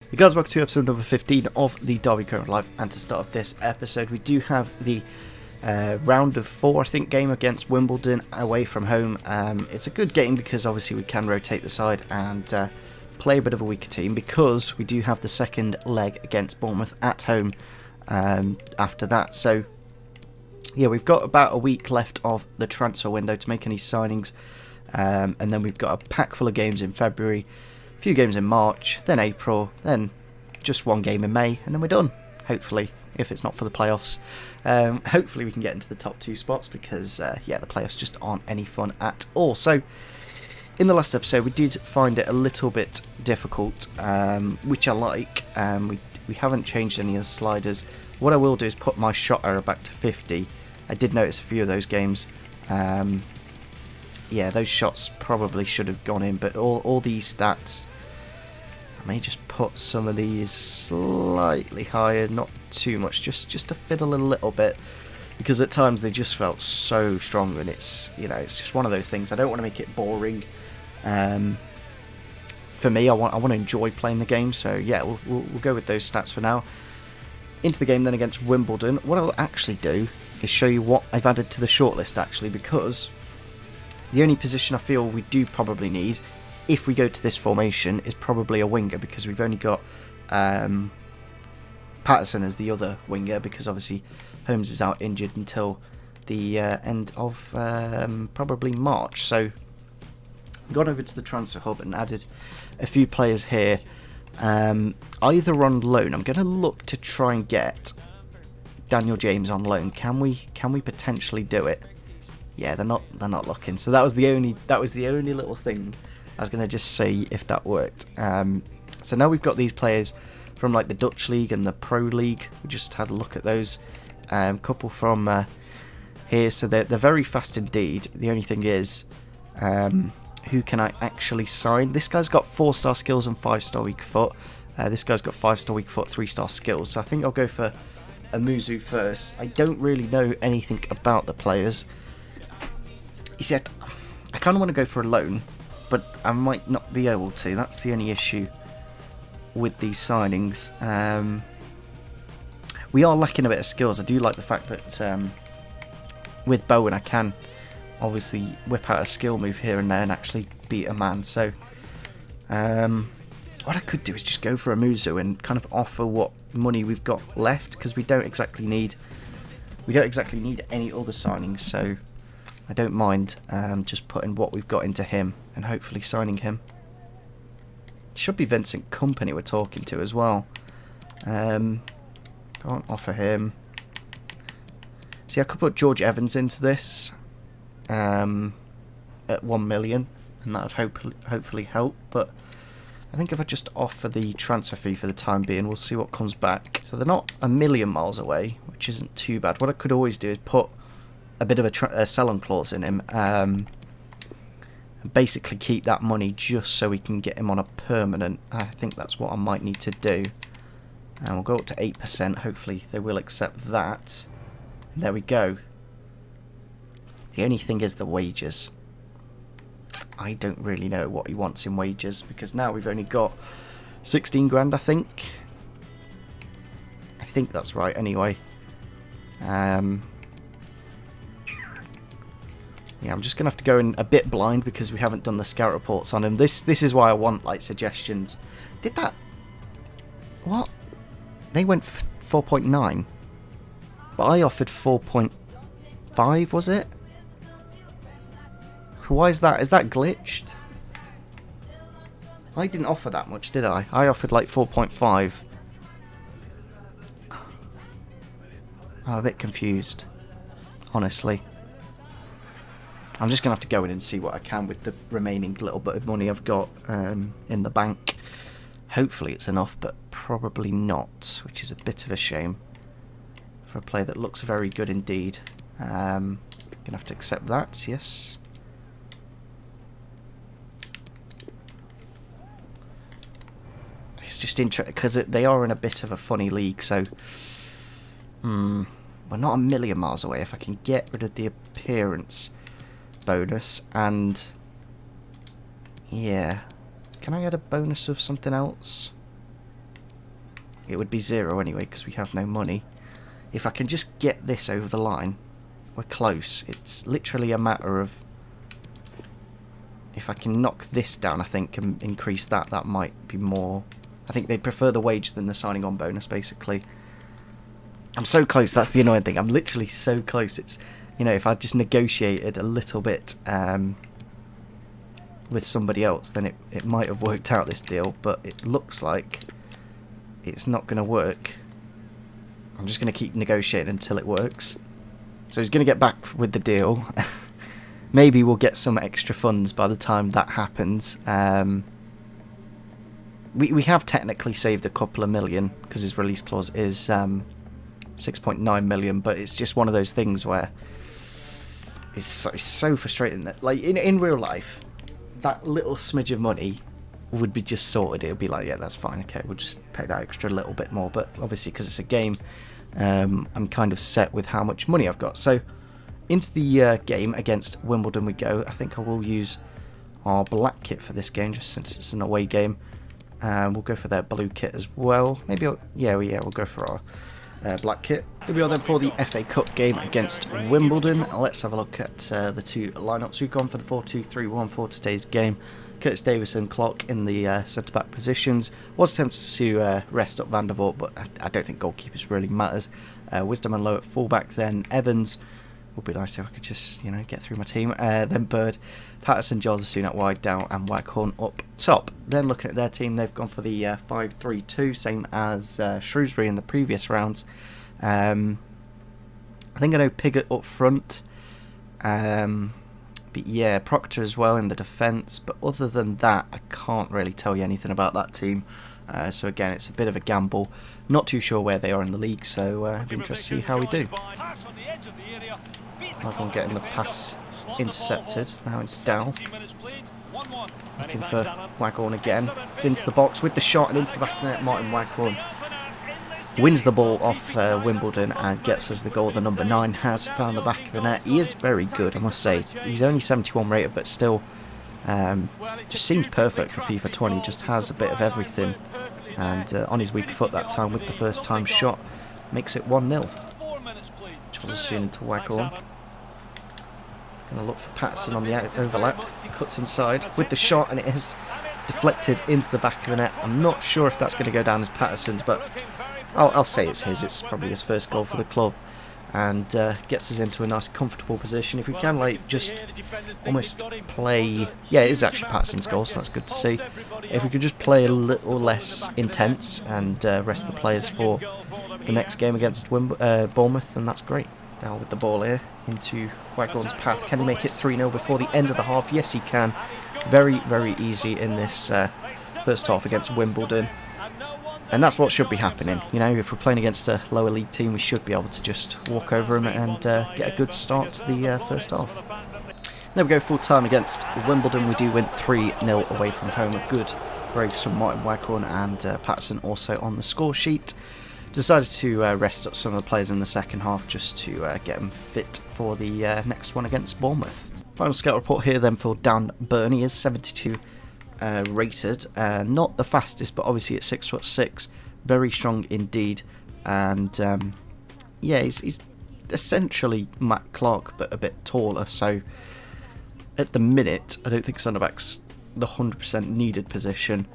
Hey guys, welcome to episode number 15 of the Derby Current Live, and to start off this episode we do have the round of 4 I think game against Wimbledon away from home. It's a good game because obviously we can rotate the side and play a bit of a weaker team, because we do have the second leg against Bournemouth at home after that. So yeah, we've got about a week left of the transfer window to make any signings, and then we've got a pack full of games in February, a few games in March, then April, then just one game in May, and then we're done, hopefully, if it's not for the playoffs. Hopefully we can get into the top 2 spots, because yeah, the playoffs just aren't any fun at all. So in the last episode we did find it a little bit difficult, which I like. We haven't changed any of the sliders. What I will do is put my shot error back to 50. I did notice a few of those games. Yeah, those shots probably should have gone in, but all these stats, I may just put some of these slightly higher, not too much, just to fiddle a little bit, because at times they just felt so strong, and it's, you know, it's just one of those things. I don't want to make it boring. For me, I want to enjoy playing the game, so yeah, we'll go with those stats for now. Into the game then against Wimbledon. What I'll actually do is show you what I've added to the shortlist, actually, because the only position I feel we do probably need, if we go to this formation, is probably a winger, because we've only got Patterson as the other winger, because obviously Holmes is out injured until the end of probably March. So gone over to the transfer hub and added a few players here, either on loan. I'm going to look to try and get Daniel James on loan. Can we potentially do it? Yeah, they're not looking. So that was the only little thing I was going to just see if that worked. So now we've got these players from like the Dutch League and the Pro League. We just had a look at those. Couple from here, so they're very fast indeed. The only thing is, who can I actually sign? This guy's got 4-star skills and 5-star weak foot. This guy's got 5-star weak foot, 3-star skills. So I think I'll go for Amuzu first. I don't really know anything about the players. You see, I kind of want to go for a loan, but I might not be able to. That's the only issue with these signings. We are lacking a bit of skills. I do like the fact that with Bowen I can obviously whip out a skill move here and there and actually beat a man. So what I could do is just go for Amuzu and kind of offer what money we've got left, because we don't exactly need any other signings. So I don't mind just putting what we've got into him and hopefully signing him. Should be Vincent Kompany we're talking to as well. Can't offer him. See, I could put George Evans into this at 1 million, and that would hopefully help. But I think if I just offer the transfer fee for the time being, we'll see what comes back. So they're not a million miles away, which isn't too bad. What I could always do is put a bit of a sell-on clause in him, and basically keep that money just so we can get him on a permanent. I think that's what I might need to do. And we'll go up to 8%. Hopefully they will accept that. And there we go. The only thing is the wages. I don't really know what he wants in wages, because now we've only got 16 grand, I think. I think that's right anyway. Yeah, I'm just going to have to go in a bit blind because we haven't done the scout reports on him. This is why I want like suggestions. Did that... What? They went 4.9. But I offered 4.5, was it? Why is that? Is that glitched? I didn't offer that much, did I? I offered like 4.5. I'm a bit confused, honestly. I'm just going to have to go in and see what I can with the remaining little bit of money I've got in the bank. Hopefully it's enough, but probably not, which is a bit of a shame for a player that looks very good indeed. Going to have to accept that, yes. It's just interesting because they are in a bit of a funny league, so we're not a million miles away if I can get rid of the appearance bonus. And yeah, can I add a bonus of something else? it would be 0 anyway because we have no money. If I can just get this over the line, we're close. It's literally a matter of, if I can knock this down, I think, and increase that, that might be more. I think they'd prefer the wage than the signing on bonus, basically. I'm so close, that's the annoying thing. I'm literally so close. It's, you know, if I just negotiated a little bit with somebody else, then it might have worked out, this deal, but it looks like it's not going to work. I'm just going to keep negotiating until it works. So he's going to get back with the deal. Maybe we'll get some extra funds by the time that happens. We have technically saved a couple of million because his release clause is 6.9 million, but it's just one of those things where it's so frustrating that, like, in real life, that little smidge of money would be just sorted. It would be like, yeah, that's fine, okay, we'll just pay that extra little bit more. But obviously, because it's a game, I'm kind of set with how much money I've got. So into the game against Wimbledon we go. I think I will use our black kit for this game, just since it's an away game. We'll go for their blue kit as well. Maybe, we'll go for our black kit. Here we are then for the FA Cup game against Wimbledon. Let's have a look at the two lineups. We've gone for the 4-2-3-1 for today's game. Curtis Davis and Clark in the centre-back positions. Was tempted to rest up Van der Voort, but I don't think goalkeepers really matters. Wisdom and Lowe at full-back, then Evans. Would be nice if I could just, you know, get through my team. Then Bird, Patterson, Josephson at wide, Dow and Waghorn up top. Then looking at their team, they've gone for the 5-3-2, same as Shrewsbury in the previous rounds. I think I know Piggott up front. But yeah, Proctor as well in the defence. But other than that, I can't really tell you anything about that team. So again, it's a bit of a gamble. Not too sure where they are in the league, so it'll be interesting to see how we do. Waghorn getting the pass intercepted. Now it's Dow. Looking for Waghorn again. It's into the box with the shot and into the back of the net. Martin Waghorn wins the ball off Wimbledon and gets us the goal. The number 9 has found the back of the net. He is very good, I must say. He's only 71 rated, but still just seems perfect for FIFA 20. Just has a bit of everything. And on his weak foot that time with the first time shot, makes it 1-0. Josephson into Waghorn. Going to look for Patterson on the overlap. Cuts inside with the shot, and it is deflected into the back of the net. I'm not sure if that's going to go down as Patterson's, but I'll say it's his. It's probably his first goal for the club, and gets us into a nice comfortable position. If we can, like, just almost play, yeah, it is actually Patterson's goal, so that's good to see. If we could just play a little less intense and rest the players for the next game against Bournemouth, then that's great. Down with the ball here into Waghorn's path. Can he make it 3-0 before the end of the half? Yes, he can. Very, very easy in this first half against Wimbledon. And that's what should be happening. You know, if we're playing against a lower league team, we should be able to just walk over them and get a good start to the first half. There we go, full time against Wimbledon. We do win 3-0 away from home. A good breaks from Martin Waghorn and Patterson also on the score sheet. Decided to rest up some of the players in the second half just to get them fit for the next one against Bournemouth. Final scout report here then for Dan Burney is 72 rated. Not the fastest, but obviously at 6'6", very strong indeed. And yeah, he's essentially Matt Clark, but a bit taller. So at the minute, I don't think centre back's the 100% needed position.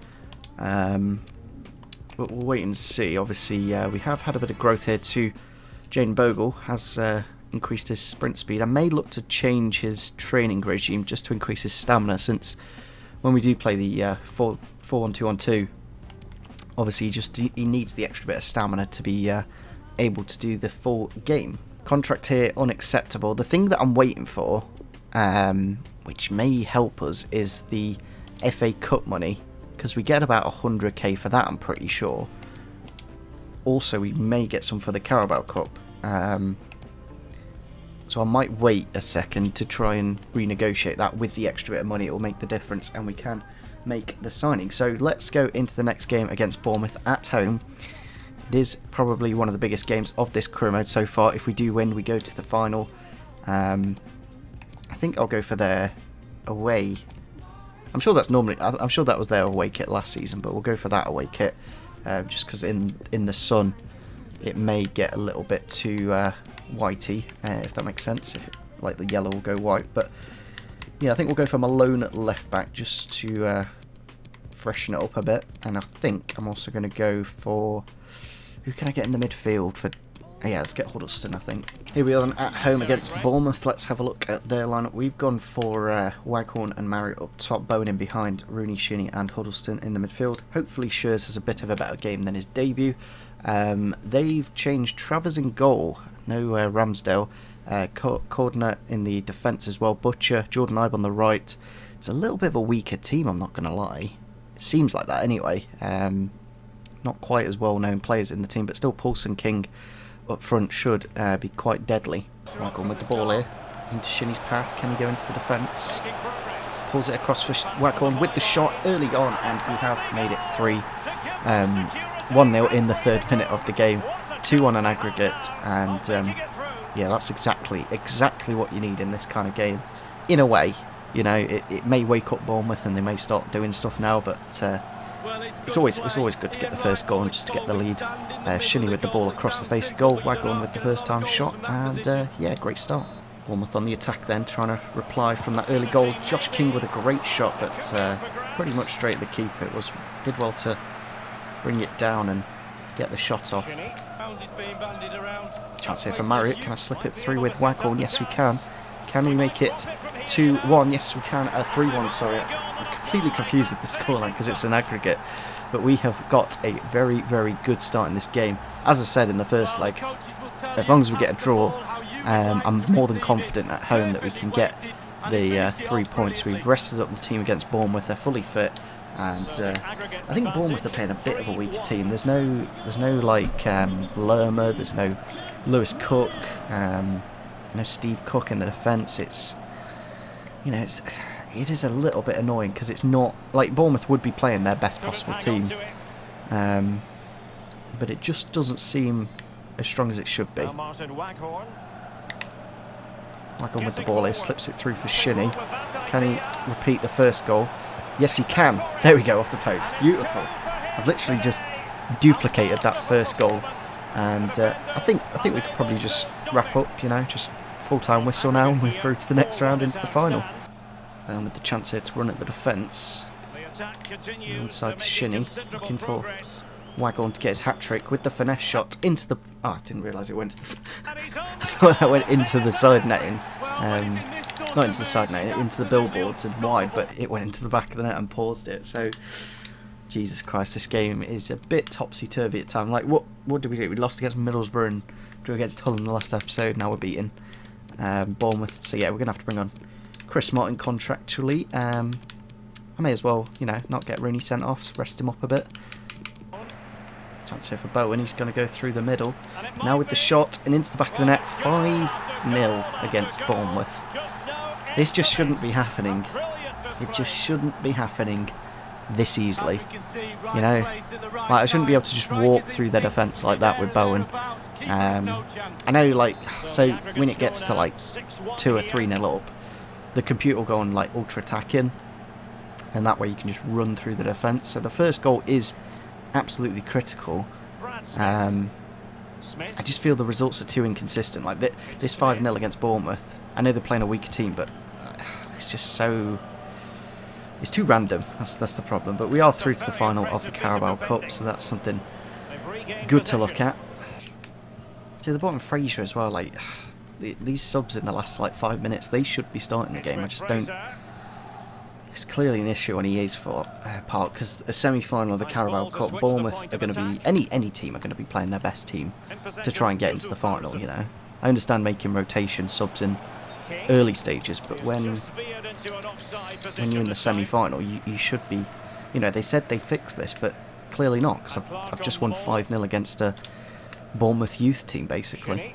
But we'll wait and see. Obviously, we have had a bit of growth here too. Jane Bogle has increased his sprint speed. I may look to change his training regime just to increase his stamina, since when we do play the 4-1-2-on-2, obviously he needs the extra bit of stamina to be able to do the full game. Contract here, unacceptable. The thing that I'm waiting for, which may help us, is the FA Cup money, because we get about 100k for that, I'm pretty sure. Also, we may get some for the Carabao Cup. So I might wait a second to try and renegotiate that with the extra bit of money. It will make the difference and we can make the signing. So let's go into the next game against Bournemouth at home. It is probably one of the biggest games of this career mode so far. If we do win, we go to the final. I think I'll go for their away. I'm sure that was their away kit last season, but we'll go for that away kit. just because in the sun it may get a little bit too whitey, if that makes sense. Like the yellow will go white, but yeah, I think we'll go for Malone at left back just to freshen it up a bit. And I think I'm also going to go for, who can I get in the midfield for? Yeah, let's get Huddleston, I think. Here we are then at home against Bournemouth. Let's have a look at their lineup. We've gone for Waghorn and Marriott up top, Bowen in behind, Rooney, Shinnie and Huddleston in the midfield. Hopefully Schurz has a bit of a better game than his debut. They've changed Travers in goal, no Ramsdale. Cordner in the defence as well, Butcher, Jordan Ibe on the right. It's a little bit of a weaker team, I'm not going to lie. It seems like that anyway. Not quite as well-known players in the team, but still Paulson King up front should be quite deadly. Waghorn with the ball here, into Shinnie's path. Can he go into the defence? Pulls it across for Waghorn with the shot early on, and we have made it 3. 1-0 in the 3rd minute of the game, 2-1 on aggregate, and yeah, that's exactly what you need in this kind of game. In a way, you know, it may wake up Bournemouth and they may start doing stuff now, but it's always good to get the first goal and just to get the lead. Shinnie with the ball across the face of goal, Waghorn with the first time shot, and yeah, great start. Bournemouth on the attack then, trying to reply from that early goal. Josh King with a great shot, but pretty much straight at the keeper. Did well to bring it down and get the shot off. Chance here for Marriott. Can I slip it through with Waghorn? Yes, we can. Can we make it 2-1? Yes, we can. 3-1, sorry. I'm completely confused with the scoreline because it's an aggregate. But we have got a very, very good start in this game. As I said in the first leg, as long as we get a draw, I'm more than confident at home that we can get the 3 points. We've rested up the team against Bournemouth. They're fully fit. And I think Bournemouth are playing a bit of a weaker team. There's no like Lerma, there's no Lewis Cook, no Steve Cook in the defence. It's, you know, it is a little bit annoying because it's not like Bournemouth would be playing their best possible team, but it just doesn't seem as strong as it should be. Waghorn with the ball here, slips it through for Shinnie. Can he repeat the first goal? Yes, he can. There we go, off the post. Beautiful. I've literally just duplicated that first goal, and I think we could probably just wrap up. You know, just full-time whistle now, and we're through to the next round into the final. And with the chance here to run at the defence, inside to Shinnie, looking for Waghorn to get his hat-trick with the finesse shot into the. Oh, I didn't realise it went to the. I thought that went into the side netting. Not into the side net, into the billboards and wide, but it went into the back of the net and paused it. So, Jesus Christ, this game is a bit topsy-turvy at times. Like, what did we do? We lost against Middlesbrough and drew against Hull in the last episode. Now we're beating Bournemouth. So, yeah, we're going to have to bring on Chris Martin contractually. I may as well, you know, not get Rooney sent off, so rest him up a bit. Chance here for Bowen. He's going to go through the middle. Now with the shot and into the back of the net. 5-0 against Bournemouth. This just shouldn't be happening. It just shouldn't be happening this easily. You know, like, I shouldn't be able to just walk through their defence like that with Bowen. I know, like, so when it gets to like 2 or 3-0 up, the computer will go on like ultra attacking, and that way you can just run through the defence. So the first goal is absolutely critical. I just feel the results are too inconsistent. Like this 5-0 against Bournemouth, I know they're playing a weaker team, but it's just so... It's too random. That's the problem. But we are through to the final of the Carabao Cup, so that's something good to look at. To the bottom, Fraser as well. Like, these subs in the last like 5 minutes, they should be starting the game. I just don't... It's clearly an issue on EA's part, because a semi-final of the Carabao Cup, Bournemouth are going to be... Any team are going to be playing their best team to try and get into the final, you know. I understand making rotation subs in early stages, but when you're in the semi-final, you should be... You know, they said they'd fix this, but clearly not, because I've just won 5-0 against a Bournemouth youth team, basically.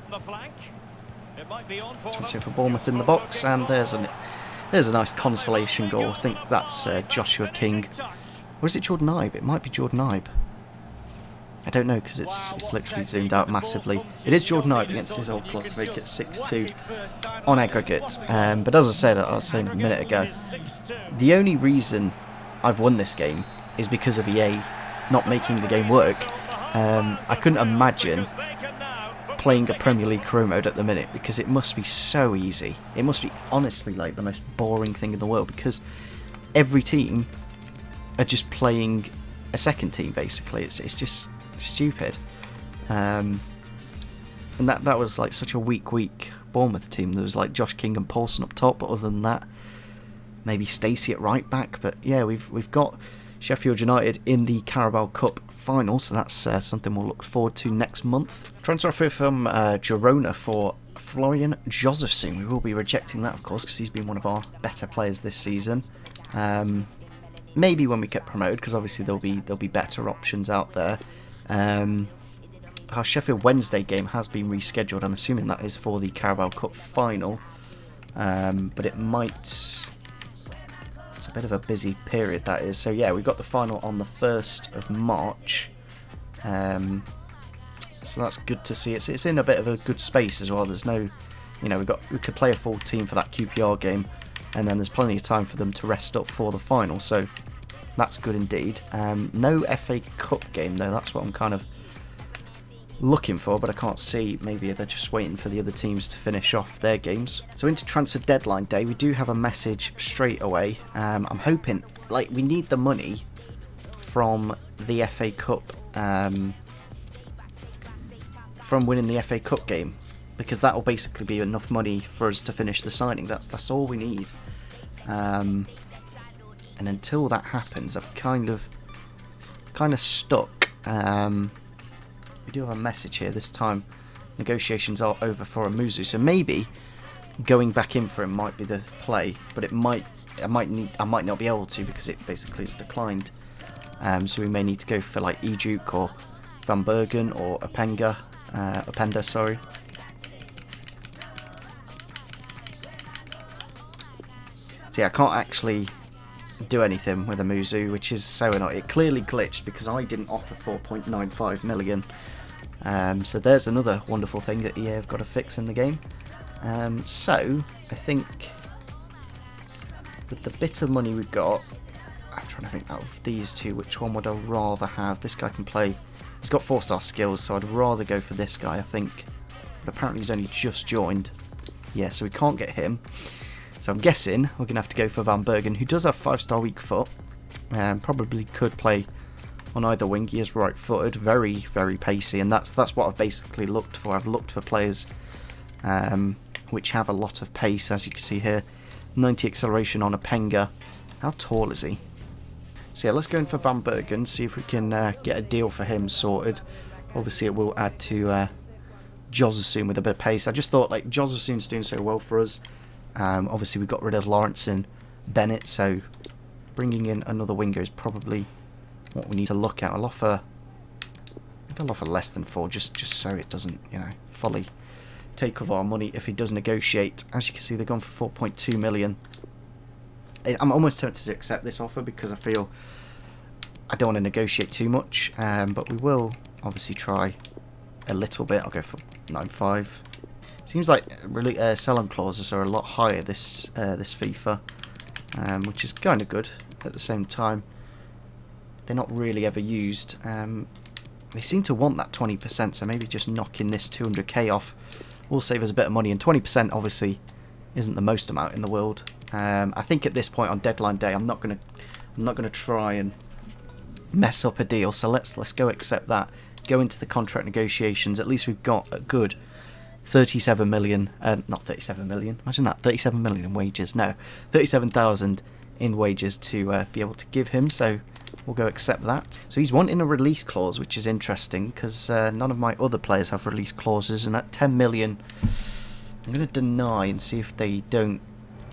Chance here for Bournemouth in the box, and there's a nice consolation goal. I think that's Joshua King. Or is it Jordan Ibe? It might be Jordan Ibe. I don't know, because it's literally zoomed out massively. It is Jordan Ibe against his old club to make it 6-2 on aggregate. But as I said, I was saying a minute ago, the only reason I've won this game is because of EA not making the game work. I couldn't imagine playing a Premier League career mode at the minute, because it must be so easy. It must be honestly like the most boring thing in the world, because every team are just playing a second team basically. It's just stupid. And that was like such a weak Bournemouth team. There was like Josh King and Paulson up top, but other than that, maybe Stacey at right back. But yeah, we've got Sheffield United in the Carabao Cup final, so that's something we'll look forward to next month. Transfer offer from Girona for Florian Josefson. We will be rejecting that, of course, because he's been one of our better players this season. Maybe when we get promoted, because obviously there'll be better options out there. Our Sheffield Wednesday game has been rescheduled. I'm assuming that is for the Carabao Cup final, but it might. It's a bit of a busy period, that is. So yeah, we've got the final on the 1st of March. So that's good to see. It's in a bit of a good space as well. There's no, we could play a full team for that QPR game, and then there's plenty of time for them to rest up for the final. So that's good indeed. No FA Cup game though. That's what I'm kind of looking for, but I can't see. Maybe they're just waiting for the other teams to finish off their games. So into transfer deadline day, we do have a message straight away. I'm hoping, we need the money from the FA Cup, from winning the FA Cup game, because that will basically be enough money for us to finish the signing. That's all we need. And until that happens, I'm kind of stuck. We do have a message here. This time negotiations are over for Amuzu, so maybe going back in for him might be the play, but I might not be able to, because it basically is declined. So we may need to go for like Ejuk or Van Bergen or Openda, sorry. So yeah, I can't actually do anything with Amuzu, which is so annoying. It clearly glitched because I didn't offer 4.95 million. So there's another wonderful thing that EA have got to fix in the game. So I think with the bit of money we've got, I'm trying to think out of these two, which one would I rather have? This guy can play. He's got 4-star skills, so I'd rather go for this guy, I think. But apparently he's only just joined. Yeah, so we can't get him. So I'm guessing we're going to have to go for Van Bergen, who does have 5-star weak foot. Probably could play on either wing. He is right-footed, very, very pacey, and that's what I've basically looked for. I've looked for players which have a lot of pace, as you can see here. 90 acceleration on Openga. How tall is he? So yeah, let's go in for Van Bergen, see if we can get a deal for him sorted. Obviously it will add to Josefson with a bit of pace. I just thought, Josefson's doing so well for us. Obviously we got rid of Lawrence and Bennett, so bringing in another winger is probably what we need to look at. I'll offer less than 4, just so it doesn't, fully take off our money if he does negotiate. As you can see, they've gone for 4.2 million. I'm almost tempted to accept this offer because I feel I don't want to negotiate too much, but we will obviously try a little bit. I'll go for 9.5. Seems like really sell-on clauses are a lot higher this FIFA, which is kind of good. At the same time, they're not really ever used. They seem to want that 20%, so maybe just knocking this 200k off will save us a bit of money. And 20% obviously isn't the most amount in the world. I think at this point on deadline day, I'm not gonna try and mess up a deal. So let's go accept that. Go into the contract negotiations. At least we've got a good 37 million. Not 37 million. Imagine that, 37 million in wages. No, 37,000 in wages to be able to give him. So we'll go accept that. So he's wanting a release clause, which is interesting because none of my other players have release clauses. And at 10 million, I'm going to deny and see if they don't.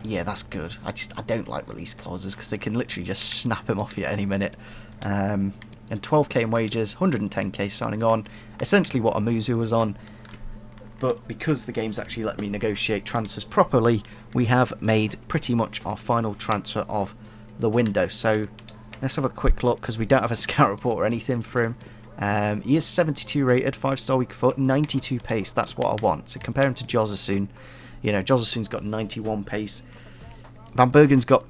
Yeah, that's good. I don't like release clauses because they can literally just snap him off you at any minute. And 12k in wages, 110k signing on. Essentially what Amuzu was on. But because the game's actually let me negotiate transfers properly, we have made pretty much our final transfer of the window. So let's have a quick look because we don't have a scout report or anything for him. He is 72 rated, 5-star weak foot, 92 pace. That's what I want. So compare him to Josefson. Josefson's got 91 pace. Van Bergen's got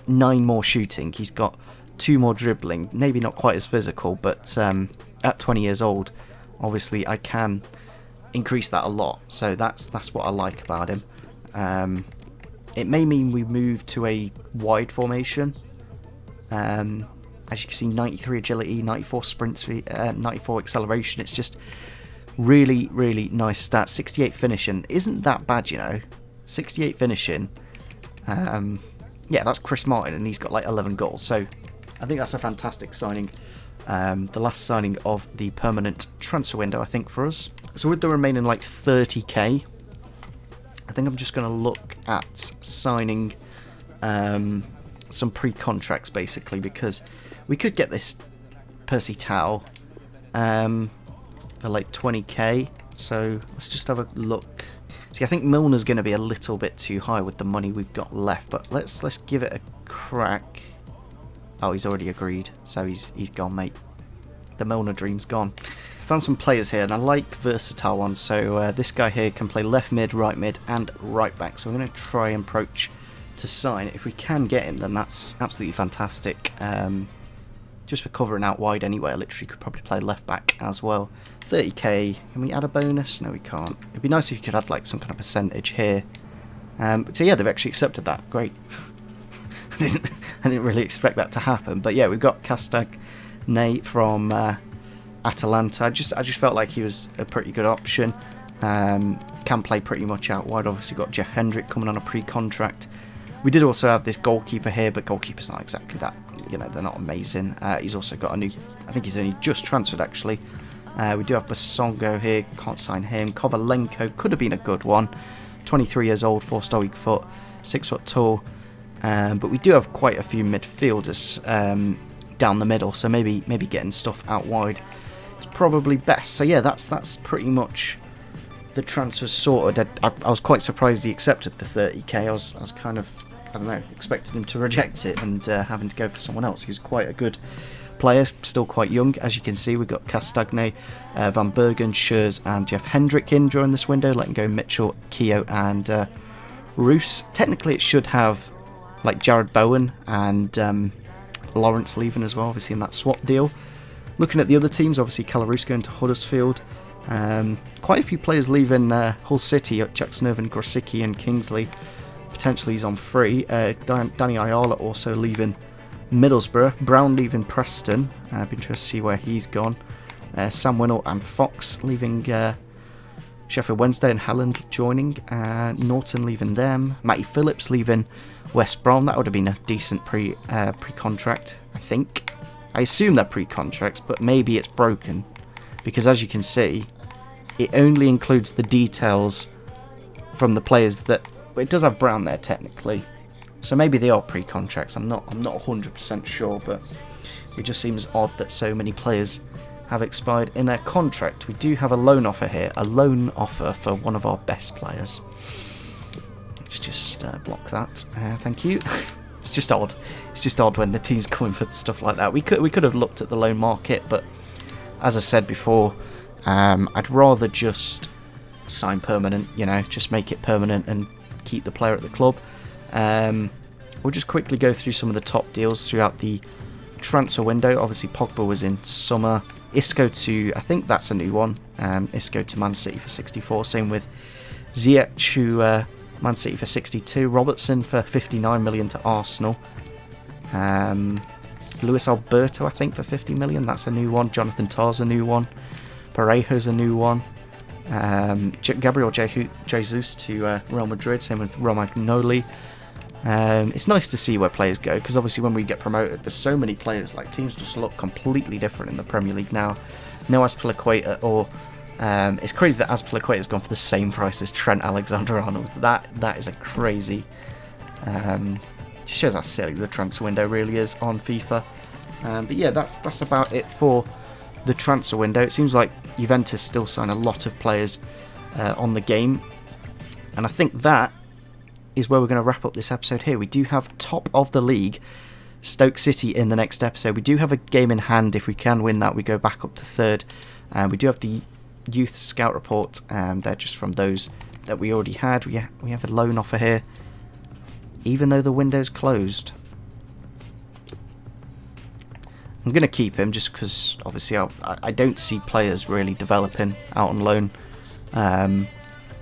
9 more shooting. He's got 2 more dribbling, maybe not quite as physical, but at 20 years old, obviously I can increase that a lot. So that's what I like about him. It may mean we move to a wide formation. As you can see, 93 agility, 94 sprint speed, 94 acceleration. It's just really, really nice stats. 68 finishing isn't that bad, you know. 68 finishing. Yeah, that's Chris Martin, and he's got like 11 goals. So I think that's a fantastic signing. The last signing of the permanent transfer window, I think, for us. So with the remaining like 30k, I think I'm just going to look at signing some pre-contracts, basically, because we could get this Percy Tau for like 20k. So let's just have a look. See, I think Milner's going to be a little bit too high with the money we've got left, but let's give it a crack. Oh, he's already agreed, so he's gone, mate. The Milner dream's gone. Found some players here, and I like versatile ones. So this guy here can play left mid, and right back. So we're going to try and approach to sign. If we can get him, then that's absolutely fantastic. Just for covering out wide anyway, I literally could probably play left back as well. 30k. Can we add a bonus? No, we can't. It'd be nice if you could add like some kind of percentage here. So yeah, they've actually accepted that. Great. I didn't really expect that to happen, but yeah, we've got Castagne from Atalanta. I just felt like he was a pretty good option. Can play pretty much out wide. Obviously got Jeff Hendrick coming on a pre-contract. We did also have this goalkeeper here, but goalkeeper's not exactly that. You know, they're not amazing. He's also got a new. I think he's only just transferred actually. We do have Basongo here. Can't sign him. Kovalenko could have been a good one. 23 years old, 4-star weak foot, 6 foot tall. But we do have quite a few midfielders down the middle, so maybe getting stuff out wide is probably best. So yeah, that's pretty much the transfer sorted. I was quite surprised he accepted the 30k. I was kind of, I don't know, expecting him to reject it and having to go for someone else. He was quite a good player, still quite young. As you can see, we've got Castagne, Van Bergen, Schurz and Jeff Hendrick in during this window, letting go Mitchell, Keogh and Roos. Technically it should have like Jared Bowen and Lawrence leaving as well, obviously in that swap deal. Looking at the other teams, obviously Calarus going to Huddersfield. Quite a few players leaving Hull City, Jackson Irvine, Grosicki and Kingsley. Potentially he's on free. Danny Ayala also leaving Middlesbrough. Brown leaving Preston. I'd be interested to see where he's gone. Sam Winnell and Fox leaving Sheffield Wednesday and Halland joining. Norton leaving them. Matty Phillips leaving West Brom. That would have been a decent pre-contract, I think. I assume they're pre-contracts, but maybe it's broken. Because as you can see, it only includes the details from the players that... It does have Brown there, technically. So maybe they are pre-contracts. I'm not 100% sure, but it just seems odd that so many players have expired in their contract. We do have a loan offer here. A loan offer for one of our best players. Let's just block that. Thank you. It's just odd. It's just odd when the team's coming for stuff like that. We could have looked at the loan market, but as I said before, I'd rather just sign permanent, you know, just make it permanent and keep the player at the club. We'll just quickly go through some of the top deals throughout the transfer window. Obviously, Pogba was in summer. Isco to, I think that's a new one. Isco to Man City for 64. Same with Ziyech to Man City for 62. Robertson for 59 million to Arsenal. Luis Alberto, I think, for 50 million. That's a new one. Jonathan Tarr's a new one. Parejo's a new one. Gabriel Jesus to Real Madrid. Same with Romagnoli. It's nice to see where players go, because obviously when we get promoted, there's so many players. Like, teams just look completely different in the Premier League now. No Azpilicueta, or it's crazy that Azpilicueta has gone for the same price as Trent Alexander-Arnold. That is a crazy. Just shows how silly the transfer window really is on FIFA. But yeah, that's about it for the transfer window. It seems like Juventus still sign a lot of players on the game, and I think that is where we're going to wrap up this episode here. We do have top of the league Stoke City in the next episode. We do have a game in hand. If we can win that, we go back up to third. We do have the youth scout report. They're just from those that we already had. We have a loan offer here, even though the window's closed. I'm going to keep him just because obviously I don't see players really developing out on loan.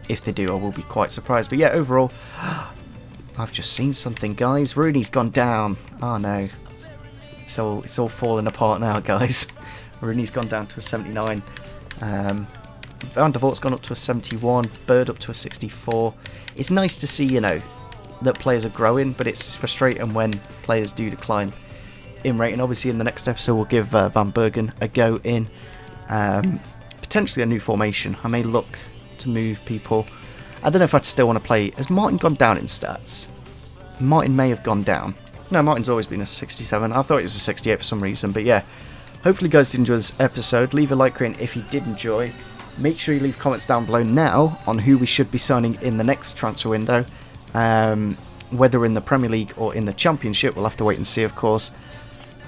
If they do, I will be quite surprised. But yeah, overall, I've just seen something, guys. Rooney's gone down. Oh no. So it's all falling apart now, guys. Rooney's gone down to a 79. Van der Vaart's gone up to a 71. Bird up to a 64. It's nice to see, you know, that players are growing, but it's frustrating when players do decline in rating. Obviously, in the next episode, we'll give Van Bergen a go in potentially a new formation. I may look to move people. I don't know if I'd still want to play. Has Martin gone down in stats? Martin may have gone down. No, Martin's always been a 67. I thought it was a 68 for some reason, but yeah. Hopefully you guys did enjoy this episode. Leave a like rating if you did enjoy. Make sure you leave comments down below now on who we should be signing in the next transfer window. Whether in the Premier League or in the Championship, we'll have to wait and see, of course.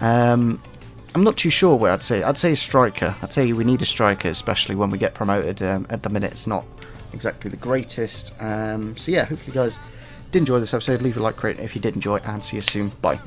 I'm not too sure where I'd say. I'd say a striker. I'd say we need a striker, especially when we get promoted. At the minute, it's not exactly the greatest. So yeah, hopefully you guys did enjoy this episode. Leave a like rating if you did enjoy, and see you soon. Bye.